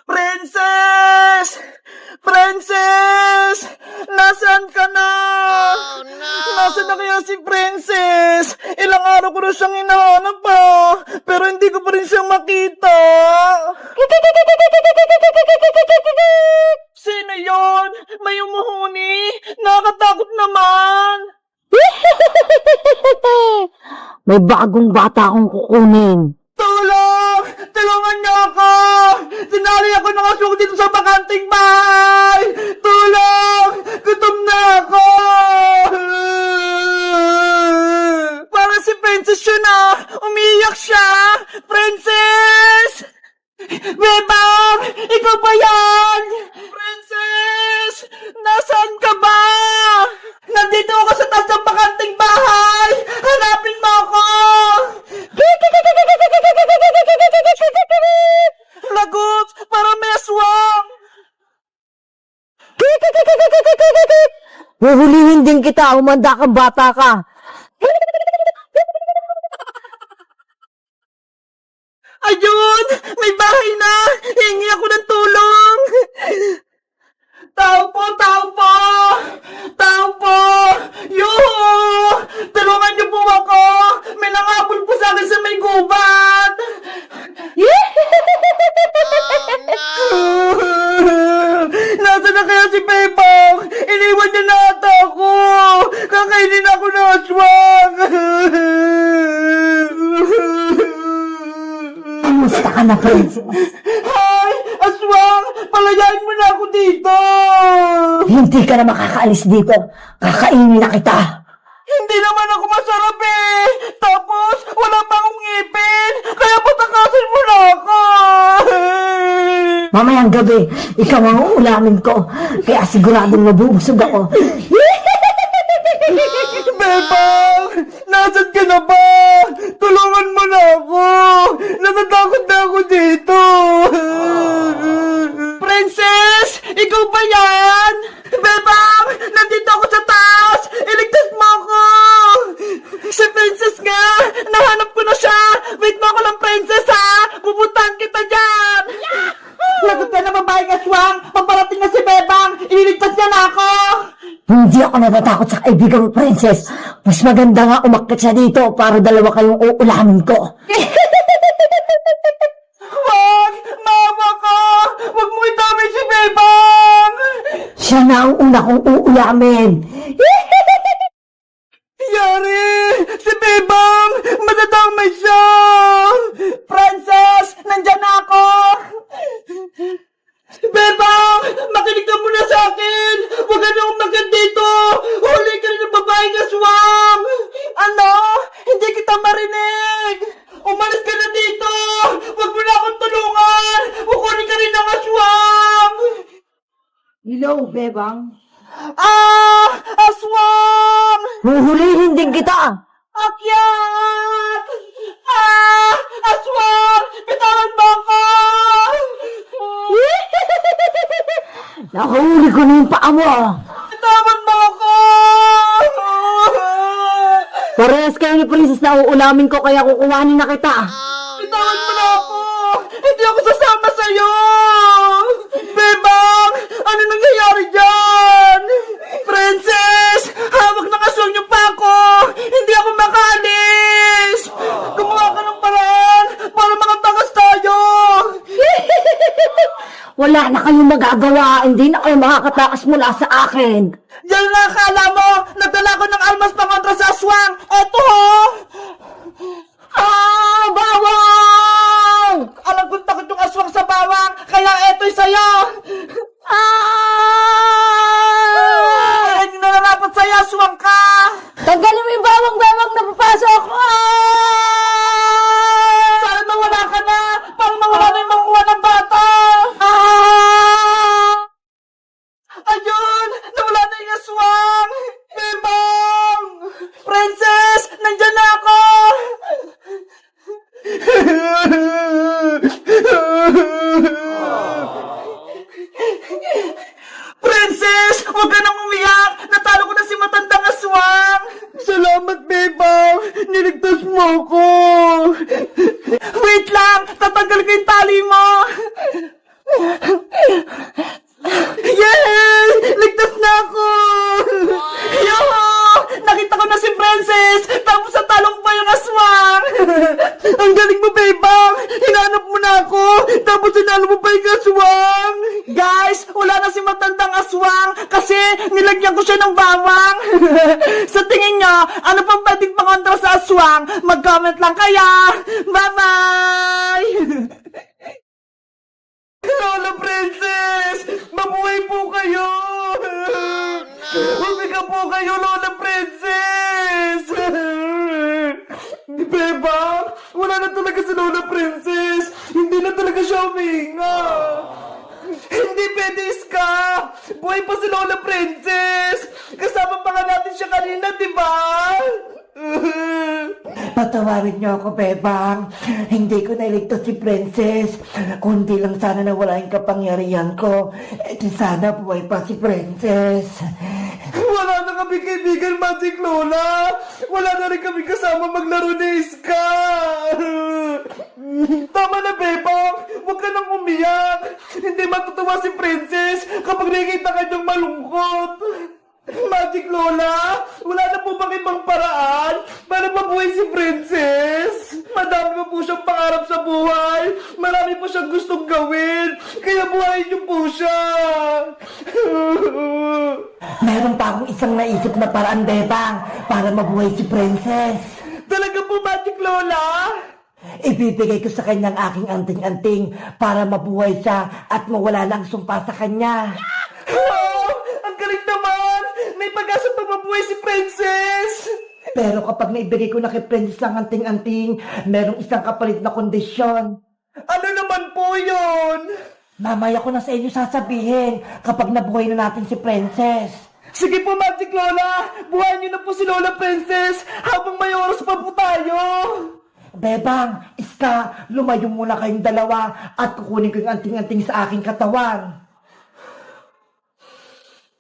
Princess! Princess! Nasaan ka na? Oh, no! Nasaan na kaya si Princess? Ilang araw ko na siyang hinahanap pa, pero hindi ko pa rin siya makita. Sino yon? May umuhuni? Nakakatakot naman. May bagong bata akong kukunin. Tulong! Tulungan niyo ako! Sinali ako ng aswang dito sa bakanting bahay! Tulong! Gutom na ako! Parang si Princess yun ah! Umiiyak siya! Princess! Bebang! Ikaw ba yan? Princess! Nasaan ka ba? Nandito ako sa taas ng bakanting bahay! Hanapin mo ako! Lagot! Parang may aswang! Huhulihin din kita, umanda kang bata ka. Ayun! May bahay na! Hingi ako ng tulong! Tao po! Tao po! Tao po! Yuhu! Tulungan niyo po ako! May nangapon po sa akin sa may gubat! Nasaan na kaya si Bebang? Iniwan niya na ata ako! Kakainin ako ng aswang! Kamusta ka na, Princess? Hay! Aswang! Palayain mo na ako dito! Hindi ka na makakaalis dito. Kakainin na kita. Hindi naman ako masarap eh! Tapos, wala pa akong ngipin! Kaya patakasin mo na ako! Mamayang gabi, ikaw ang uulamin ko. Kaya siguradong mabubusog ako. Bebang! Nasaan ka na ba? Tulungan mo na ako! Natatakot na ako dito! Princess! Ikaw ba yan? Bebang! Nandito ako sa taas! Iligtas mo ako! Si Princess nga! Nahanap ko na siya! Wait mo ako lang, Princess, ha! Pupuntahan kita dyan! Lagot ka na babaeng aswang! Paparating na si Bebang! Ililigtas niya na ako! Hindi ako natatakot sa kaibigan mo, Princess. Mas maganda nga umakyat siya dito para dalawa kayong uulamin ko. Wag! Maawa ka! Wag mo idamay si Bebang! Siya na ang una kong uulamin. Yari! Si Bebang! Madadamay siya! Princess! Nandyan na ako! Bebang! Makinig ka muna sa akin! Huwag ka na umakyat dito! Huli ka rin ng babaeng aswang! Ano? Hindi kita marinig! Umalis ka na dito! Huwag mo na akong tulungan! Kukunin ka rin ng aswang! Hello, Bebang. Ah! Aswang! Huhulihin din kita. Akyat! Ah! Aswang! Bitawan mo ako! Nahuli ko na yung paa mo. Bitawan mo ako! Parehas kayo ni Princess na uulamin ko kaya kukuhanin na kita. Bitawan mo na ako! Hindi ako sasama sa'yo! Bebang! Ano nangyayari dyan? Princess! Hawak ng aswang yung pako! Hindi ako makalis! Gumawa ka ng paraan para makatakas tayo! Wala na kayong magagawa. Hindi na kayo makakatakas mula sa akin. Yan nga akala mo! Nagdala ko ng almas pangontra sa aswang! Eto ho! Ah! Bawang! Alam kong takot yung aswang sa bawang, kaya eto'y sa'yo! Ah! Ay, hindi na narapat sa'yo, aswang ka! Tanggalin mo yung bawang na papasok. Sana mawala ka na! Para mawala na yung makuha ng bata! Ayun! Nawala na yung aswang! Bebang! Princess! Nandyan na ako! Yay! Ligtas na ako! Yo! Nakita ko na si Princess! Tapos sa talong pa yung aswang! Ang galing mo, Bebang! Hinanap mo na ako! Tapos hinanap mo pa yung aswang! Guys! Wala na si matandang aswang! Kasi nilagyan ko siya ng bawang! Sa tingin nyo, ano pang pwedeng pangontra sa aswang? Mag-comment lang kaya! Bye-bye! Lola Princess! Mabuhay po kayo! Humiga po kayo, Lola Princess! Bebang, wala na talaga si Lola Princess! Hindi na talaga siya huminga! Hindi pwede, Iska! Buhay pa si Lola Princess! Kasama pa nga natin siya kanina, di ba? Patawarin niyo ako, Bebang. Hindi ko nailigtas si Princess. Kundi lang sana nawala yung kapangyarihan ko. Di sana buhay pa si Princess. Wala na kami kaibigan, Magic Lola! Wala na rin kami kasama maglaro ni Iska! Tama na, Bebang! Huwag ka nang umiyak! Hindi matutuwa si Princess kapag nakikita ka niyang malungkot! Magic Lola, wala na po bang ibang paraan para mabuhay si Princess? Madami pa po siyang pangarap sa buhay. Marami pa siyang gustong gawin. Kaya buhayin niyo po siya. Meron pa akong isang naisip na paraan, Bebang, para mabuhay si Princess. Talaga po, Magic Lola? Ibibigay ko sa kanyang aking anting-anting para mabuhay siya at mawala lang sumpa sa kanya. Oh, ang galing naman! May pag-asa pa mabuhay si Princess! Pero kapag naibigay ko na kay Princess ang anting-anting, merong isang kapalit na kondisyon. Ano naman po yun? Mamaya ko na sa inyo sasabihin kapag nabuhay na natin si Princess. Sige po, Magic Lola! Buhayin niyo na po si Lola Princess habang may oras pa po tayo! Bebang, Iska, lumayo muna kayong dalawa at kukunin ko yung anting-anting sa aking katawan.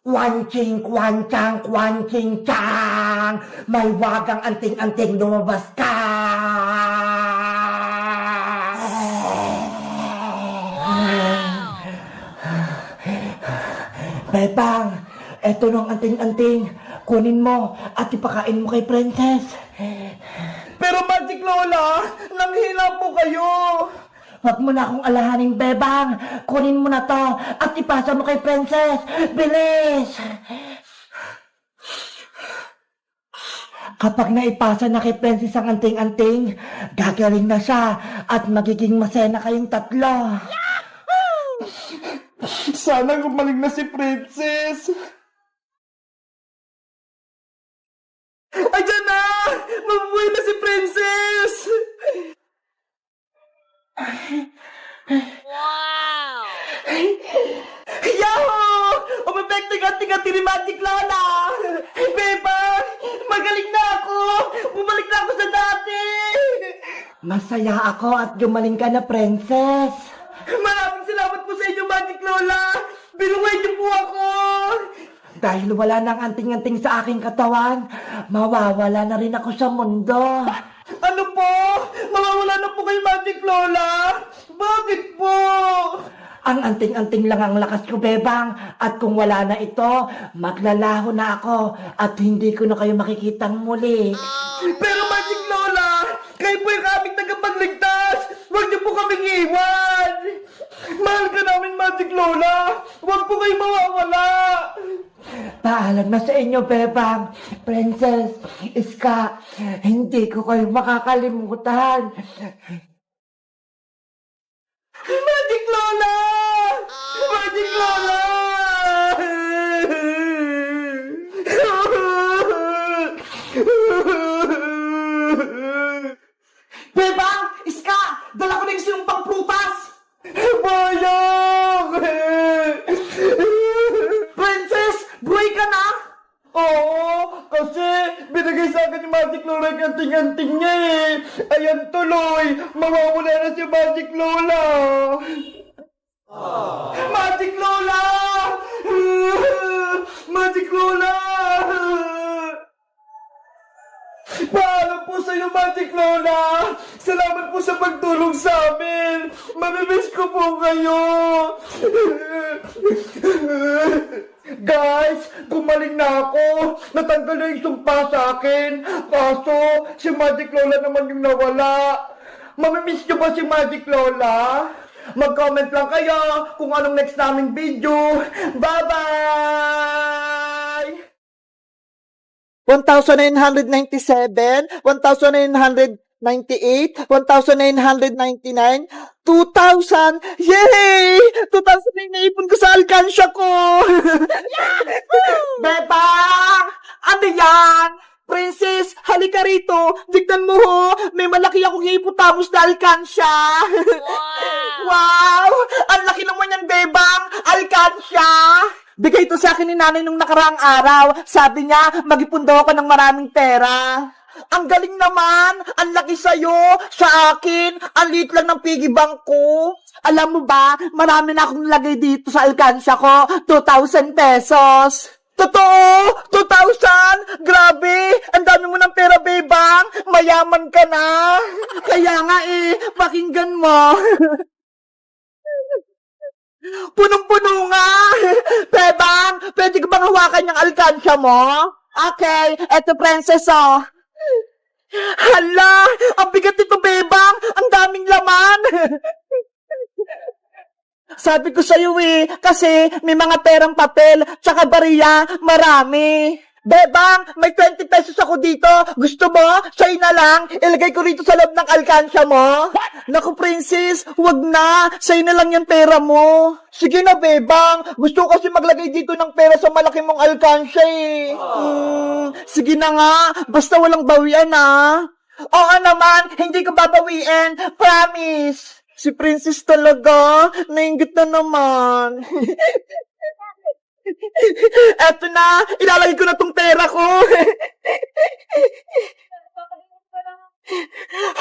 Kwanching, kwanchang, kwanching, chang! May wagang anting-anting lumabas ka! Bebang, eto nung anting-anting. Kunin mo at ipakain mo kay Princess. Pero Magic Lola, nanghina po kayo! Huwag mo na akong alahaning, Bebang. Kunin mo na to at ipasa mo kay Princess. Bilis! Kapag naipasa na kay Princess ang anting-anting, gagaling na siya at magiging masaya na kayong tatlo. Sana gumaling na si Princess! Ayan na! Mabuhay na si Princess! Wow! Yahoo! Umepekting-anting-anting ni Magic Lola! Beba! Magaling na ako! Bumalik na ako sa dati! Masaya ako at gumaling ka na, Princess. Maraming salamat po sa inyo, Magic Lola! Binuhay niyo po ako! Dahil wala nang anting-anting sa aking katawan, mawawala na rin ako sa mundo. Ano po? Mawawala na po kayo, Magic Lola? Bakit po? Ang anting-anting lang ang lakas ko, Bebang. At kung wala na ito, maglalaho na ako at hindi ko na kayo makikitang muli. Pero Magic Lola, kayo po yung aming tagapagligtas! Huwag niyo po kaming iwan! Mahal ka namin, Magic Lola! Huwag po kayo mawawala! Paalam na sa inyo, Bebang. Princess, Iska, hindi ko kayo makakalimutan. Magic Lola! Magic Lola! Bebang! Iska! Dala ko na yung sinumpang prutas! Bayang! Princess! Buhay ka na? Oo, kasi binigay sa akin yung Magic Lola yung anting-anting niya eh. Ayan tuloy, mawawala na si Magic Lola. Magic Lola! Magic Lola! Paalam po sa iyo, Magic Lola! Salamat po sa pagtulong tumulong sa amin. Mamimiss ko po kayo. Guys, gumaling na ako. Natanggal na yung sumpa sa akin. Kaso, si Magic Lola naman yung nawala. Mamimiss nyo ba si Magic Lola? Mag-comment lang kayo kung anong next naming video. Bye-bye! 1,997, 1,998, 1,999, 2,000! Yay! 2,000 na yung naipon ko sa alkansya ko! Bebang! Ano yan? Princess, halika rito. Tignan mo ho, may malaki akong hipotamos na alkansya. Wow! Ang laki naman yan, Bebang! Alkansya! Bigay ito sa akin ni nanay nung nakaraang araw. Sabi niya, mag-ipon daw ako ng maraming pera. Ang galing naman! Ang laki sa'yo! Sa akin, ang liit lang ng piggy bank ko. Alam mo ba, marami na akong lagay dito sa alkansya ko. 2,000 pesos. Totoo! 2,000! Grabe! Ang dami mo ng pera, Bebang! Mayaman ka na! Kaya nga pakinggan mo! Punong-puno nga! Bebang, pwede ko bang hawakan yung alkansya mo? Okay, eto princess oh. Hala! Ang bigat nito, Bebang! Ang daming laman! Sabi ko sa'yo kasi may mga perang papel, tsaka bariya, marami. Bebang, may 20 pesos ako dito. Gusto mo? Sa'yo na lang. Ilagay ko rito sa loob ng alkansya mo. Naku, princess, wag na. Sa'yo na lang yung pera mo. Sige na, Bebang. Gusto ko kasi maglagay dito ng pera sa malaki mong alkansya sige na nga. Basta walang bawian Oo naman, hindi ko babawiin. Promise. Si Princess talaga, nainggit na naman. Eto na, ilalagay ko na tong pera ko.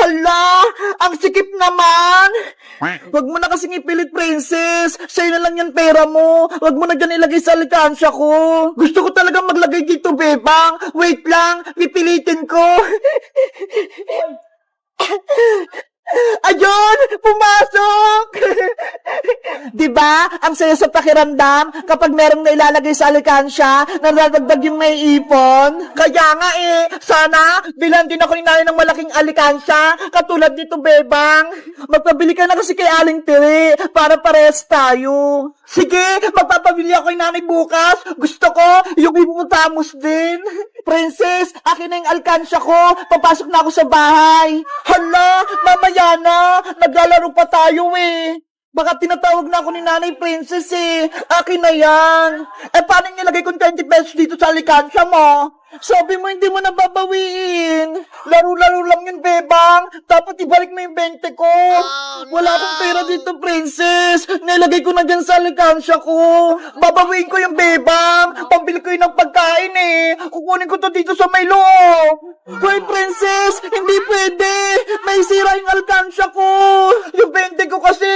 Hala, ang sikip naman. Wag mo na kasing ipilit, Princess. Sa'yo na lang yan pera mo. Wag mo na dyan ilagay sa alkansya ko. Gusto ko talagang maglagay dito, Bebang. Wait lang, pipilitin ko. Ayun! Pumasok! Diba? Ang saya sa pakiramdam kapag merong nailalagay sa alkansya na nadagdag yung naiipon. Kaya nga sana bilan din ako ni nanay ng malaking alkansya katulad nito, Bebang. Magpabili ka na kasi kay Aling Tiri para pares tayo. Sige, magpapabili ako kay nanay bukas. Gusto ko yung hipotamos din. Princess, akin na yung alkansya ko. Papasok na ako sa bahay. Hala, mamaya na. Naglalaro pa tayo Baka tinatawag na ako ni Nanay Princess Akin na yan. Paano nilagay kong 20 pesos dito sa alkansya mo? Sabi mo hindi mo na babawiin. Laro-laro lang yun, Bebang. Dapat ibalik mo yung 20 ko. Wala akong pera dito, Princess. Nilagay ko na dyan sa alkansya ko. Babawiin ko yung Bebang. Pambili ko yun ng pagkain Kukunin ko to dito sa may loob. Hoy, Princess, hindi pwede. May sira yung alkansya ko. Yung 20 ko kasi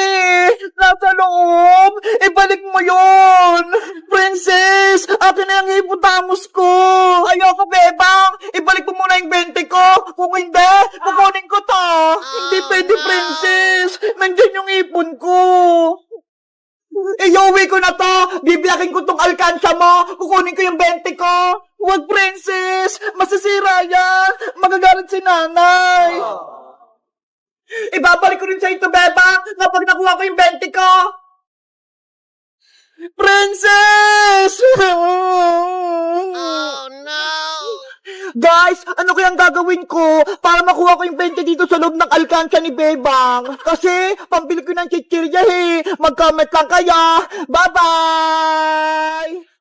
nasa loob. Ibalik mo yun. Princess, akin na yung hipotamos ko. Ayoko, Bebang. Ibalik mo muna yung 20 ko. Kung hindi, kukunin ko to. Hindi pwede, Princess. Nandyan yung ipon ko. Iuwi ko na to. Bibiyakin ko tong alkansya mo. Kukunin ko yung 20 ko. Huwag, Princess. Masisira yan. Magagalit si nanay. Ibabalik ko rin sa ito, Bebang, kapag nakuha ko yung 20 ko. Princess! Oh no! Guys, ano kayang gagawin ko para makuha ko yung 20 dito sa loob ng alkansya ni Bebang? Kasi, pambili ko ng chichirya Mag-comment lang kayo. Bye-bye!